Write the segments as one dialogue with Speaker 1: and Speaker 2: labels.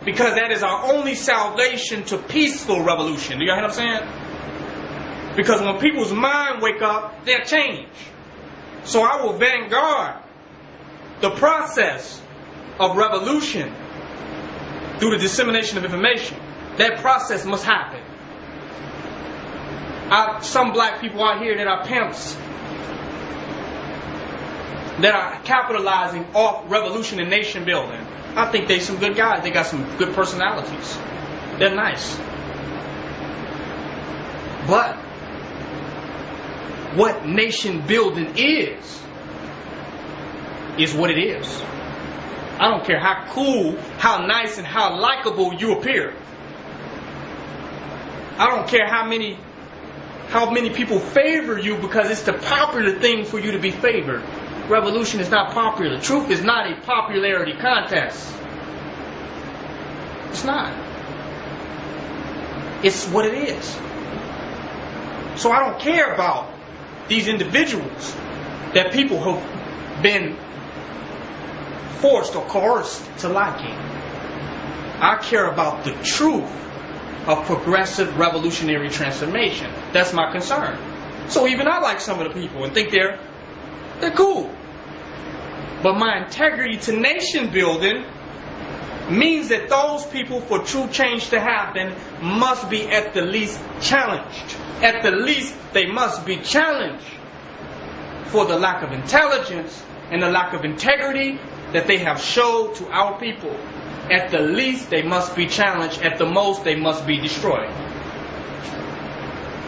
Speaker 1: Because that is our only salvation to peaceful revolution. Do y'all hear what I'm saying? Because when people's mind wake up, they'll change. So I will vanguard the process of revolution through the dissemination of information. That process must happen. Some black people out here that are pimps, that are capitalizing off revolution and nation building, I think they some good guys. They got some good personalities. They're nice. But what nation building is what it is. I don't care how cool, how nice, and how likable you appear. I don't care how many people favor you because it's the popular thing for you to be favored. Revolution is not popular. Truth is not a popularity contest. It's not. It's what it is. So I don't care about these individuals that people have been forced or coerced to liking. I care about the truth of progressive revolutionary transformation. That's my concern. So even I like some of the people and think they're cool. But my integrity to nation building means that those people, for true change to happen, must be at the least challenged. At the least, they must be challenged for the lack of intelligence and the lack of integrity that they have showed to our people. At the least, they must be challenged. At the most, they must be destroyed.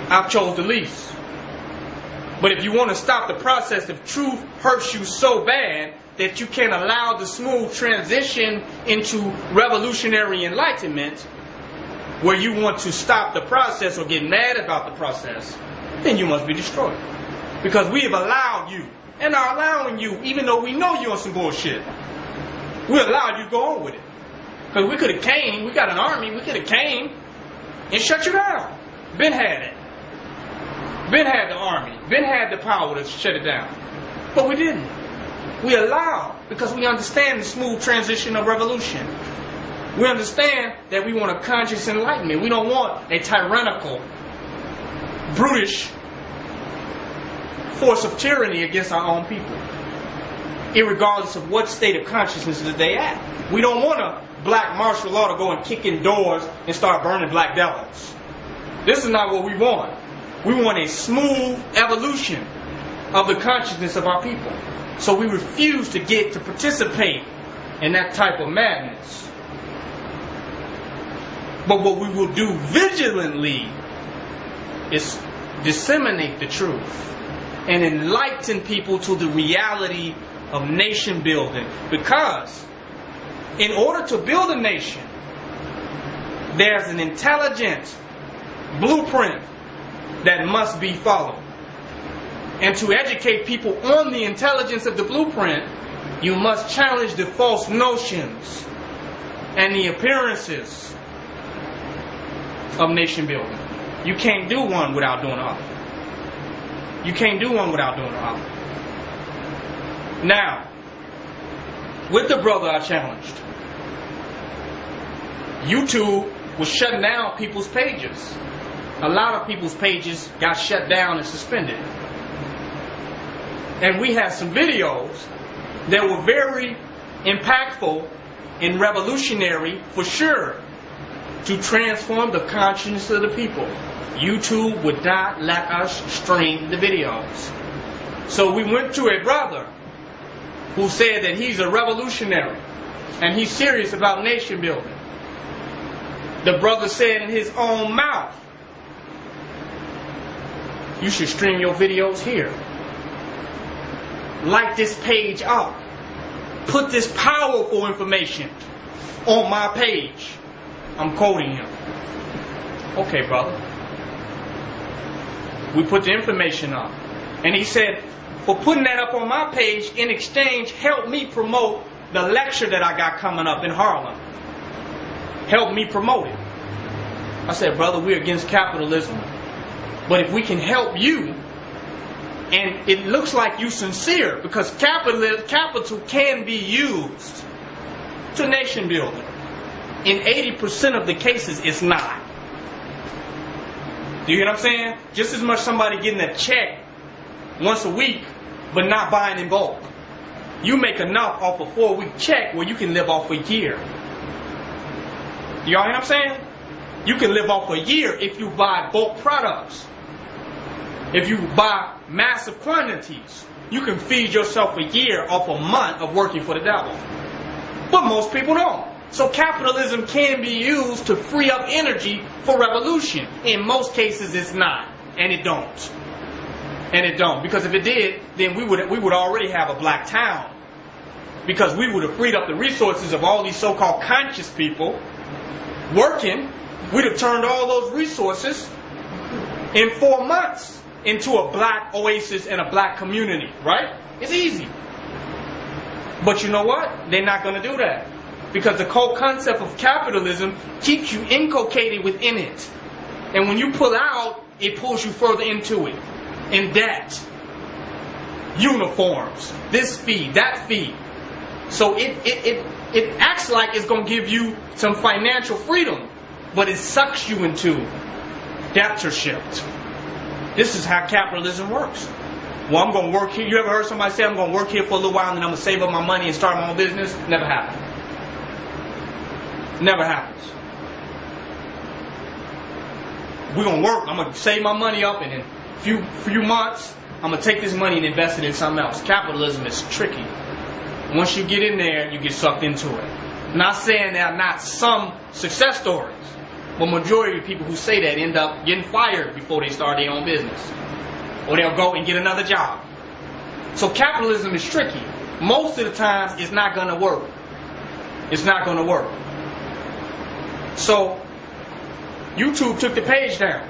Speaker 1: I've chose the least. But if you want to stop the process, if truth hurts you so bad that you can't allow the smooth transition into revolutionary enlightenment, where you want to stop the process or get mad about the process, then you must be destroyed. Because we have allowed you, and are allowing you, even though we know you're on some bullshit, we allowed you to go on with it. Because we could have came, we got an army, we could have came and shut you down. Ben had it. Ben had the army. Ben had the power to shut it down. But we didn't. We allowed, because we understand the smooth transition of revolution. We understand that we want a conscious enlightenment. We don't want a tyrannical, brutish force of tyranny against our own people, irregardless of what state of consciousness that they at. We don't want a black martial law to go and kick in doors and start burning black devils. This is not what we want. We want a smooth evolution of the consciousness of our people. So we refuse to get to participate in that type of madness. But what we will do vigilantly is disseminate the truth and enlighten people to the reality of nation building. Because in order to build a nation, there's an intelligent blueprint that must be followed. And to educate people on the intelligence of the blueprint, you must challenge the false notions and the appearances of nation building. You can't do one without doing the other. You can't do one without doing the other. Now, with the brother I challenged, YouTube was shutting down people's pages. A lot of people's pages got shut down and suspended. And we had some videos that were very impactful and revolutionary, for sure, to transform the consciousness of the people. YouTube would not let us stream the videos. So we went to a brother who said that he's a revolutionary and he's serious about nation building. The brother said in his own mouth, you should stream your videos here. Light this page up. Put this powerful information on my page. I'm quoting him. Okay, brother. We put the information up. And he said, for putting that up on my page, in exchange, help me promote the lecture that I got coming up in Harlem. Help me promote it. I said, brother, we're against capitalism. But if we can help you, and it looks like you sincere, because capital can be used to nation building. In 80% of the cases, it's not. Do you hear what I'm saying? Just as much somebody getting a check once a week, but not buying in bulk. You make enough off a 4-week check where you can live off a year. Do y'all hear what I'm saying? You can live off a year if you buy bulk products. If you buy massive quantities, you can feed yourself a year off a month of working for the devil. But most people don't. So capitalism can be used to free up energy for revolution. In most cases, it's not. And it don't. And it don't. Because if it did, then we would already have a black town. Because we would have freed up the resources of all these so-called conscious people working. We'd have turned all those resources in 4 months into a black oasis and a black community. Right? It's easy. But you know what? They're not going to do that. Because the whole concept of capitalism keeps you inculcated within it. And when you pull out, it pulls you further into it. In debt. Uniforms. This fee, that fee. So it acts like it's going to give you some financial freedom. But it sucks you into debtorship. This is how capitalism works. Well, I'm going to work here. You ever heard somebody say, I'm going to work here for a little while and then I'm going to save up my money and start my own business? Never happened. Never happens. We're going to work. I'm going to save my money up and in a few months, I'm going to take this money and invest it in something else. Capitalism is tricky. Once you get in there, you get sucked into it. I'm not saying there are not some success stories, but majority of people who say that end up getting fired before they start their own business. Or they'll go and get another job. So capitalism is tricky. Most of the times, it's not going to work. It's not going to work. So, YouTube took the page down.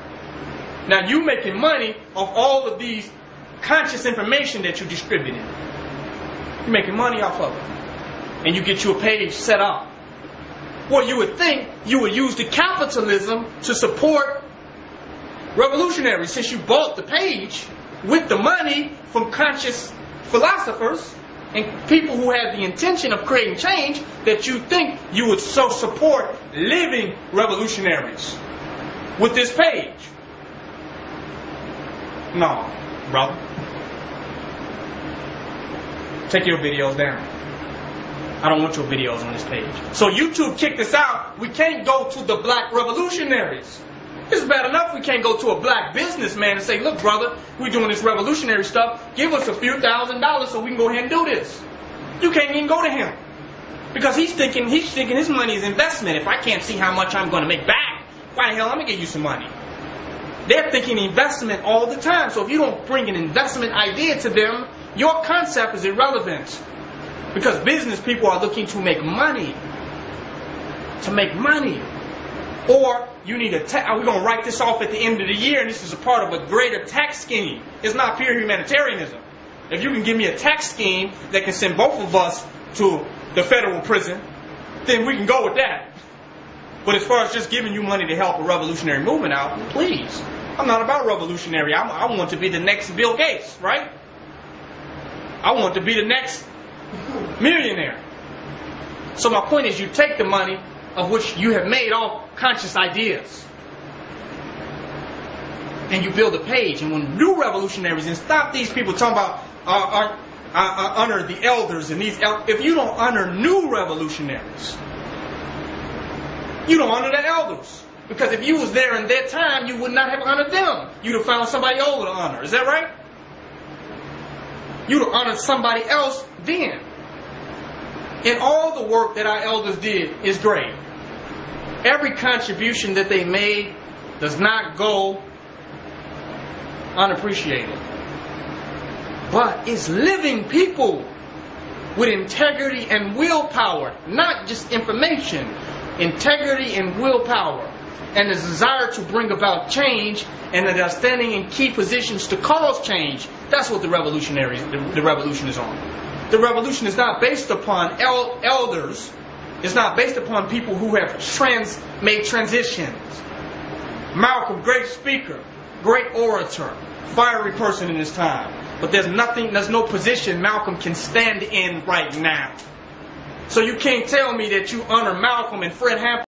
Speaker 1: Now, you making money off all of these conscious information that you're distributing. You're making money off of it. And you get you a page set up. Well, you would think you would use the capitalism to support revolutionaries, since you bought the page with the money from conscious philosophers and people who have the intention of creating change, that you think you would so support living revolutionaries with this page. No, brother. Take your videos down. I don't want your videos on this page. So YouTube kicked us out. We can't go to the black revolutionaries. It's bad enough we can't go to a black businessman and say, look, brother, we're doing this revolutionary stuff. Give us a few $1,000s so we can go ahead and do this. You can't even go to him. Because he's thinking his money is investment. If I can't see how much I'm going to make back, why the hell I'm going to give you some money? They're thinking investment all the time. So if you don't bring an investment idea to them, your concept is irrelevant. Because business people are looking to make money. To make money. Or you need we're going to write this off at the end of the year and this is a part of a greater tax scheme. It's not pure humanitarianism. If you can give me a tax scheme that can send both of us to the federal prison, then we can go with that. But as far as just giving you money to help a revolutionary movement out, please. I'm not about revolutionary. I want to be the next Bill Gates, right? I want to be the next millionaire. So my point is, you take the money of which you have made all conscious ideas, and you build a page. And when new revolutionaries, and stop these people talking about honor the elders and these. If you don't honor new revolutionaries, you don't honor the elders. Because if you was there in their time, you would not have honored them. You'd have found somebody older to honor. Is that right? You'd have honored somebody else then. And all the work that our elders did is great. Every contribution that they made does not go unappreciated. But it's living people with integrity and willpower, not just information. Integrity and willpower, and the desire to bring about change, and that are standing in key positions to cause change. That's what the revolution is on. The revolution is not based upon elders. It's not based upon people who have made transitions. Malcolm, great speaker, great orator, fiery person in his time. But there's no position Malcolm can stand in right now. So you can't tell me that you honor Malcolm and Fred Hampton